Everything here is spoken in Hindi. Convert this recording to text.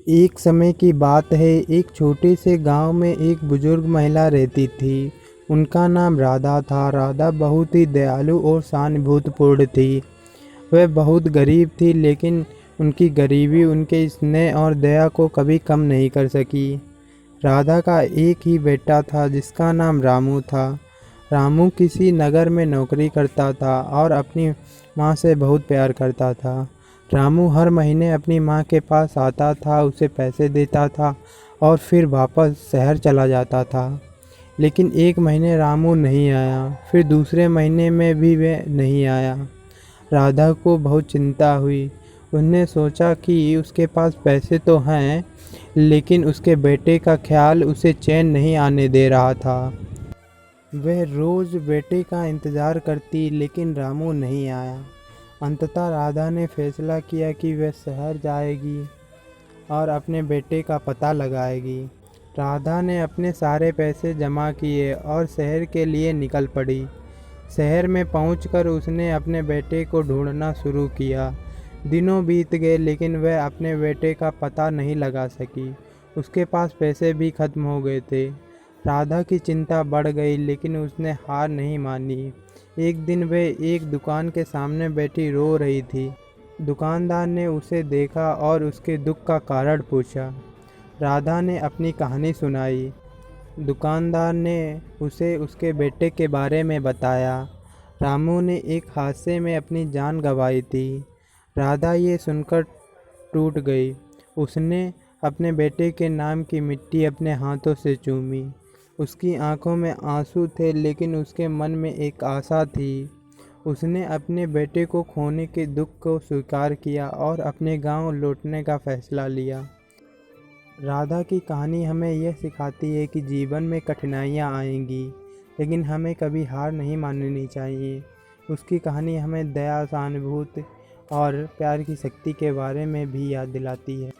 एक समय की बात है, एक छोटे से गांव में एक बुजुर्ग महिला रहती थी। उनका नाम राधा था। राधा बहुत ही दयालु और सहानुभूतिपूर्ण थी। वह बहुत गरीब थी, लेकिन उनकी गरीबी उनके स्नेह और दया को कभी कम नहीं कर सकी। राधा का एक ही बेटा था, जिसका नाम रामू था। रामू किसी नगर में नौकरी करता था और अपनी माँ से बहुत प्यार करता था। रामू हर महीने अपनी माँ के पास आता था, उसे पैसे देता था और फिर वापस शहर चला जाता था। लेकिन एक महीने रामू नहीं आया, फिर दूसरे महीने में भी वह नहीं आया। राधा को बहुत चिंता हुई। उसने सोचा कि उसके पास पैसे तो हैं, लेकिन उसके बेटे का ख्याल उसे चैन नहीं आने दे रहा था। वह रोज़ बेटे का इंतज़ार करती, लेकिन रामू नहीं आया। अंततः राधा ने फैसला किया कि वह शहर जाएगी और अपने बेटे का पता लगाएगी। राधा ने अपने सारे पैसे जमा किए और शहर के लिए निकल पड़ी। शहर में पहुंचकर उसने अपने बेटे को ढूंढना शुरू किया। दिनों बीत गए, लेकिन वह अपने बेटे का पता नहीं लगा सकी। उसके पास पैसे भी खत्म हो गए थे। राधा की चिंता बढ़ गई, लेकिन उसने हार नहीं मानी। एक दिन वह एक दुकान के सामने बैठी रो रही थी। दुकानदार ने उसे देखा और उसके दुख का कारण पूछा। राधा ने अपनी कहानी सुनाई। दुकानदार ने उसे उसके बेटे के बारे में बताया। रामू ने एक हादसे में अपनी जान गंवाई थी। राधा ये सुनकर टूट गई। उसने अपने बेटे के नाम की मिट्टी अपने हाथों से चूमी। उसकी आंखों में आंसू थे, लेकिन उसके मन में एक आशा थी। उसने अपने बेटे को खोने के दुख को स्वीकार किया और अपने गांव लौटने का फैसला लिया। राधा की कहानी हमें यह सिखाती है कि जीवन में कठिनाइयाँ आएंगी, लेकिन हमें कभी हार नहीं माननी चाहिए। उसकी कहानी हमें दया, सहानुभूति और प्यार की शक्ति के बारे में भी याद दिलाती है।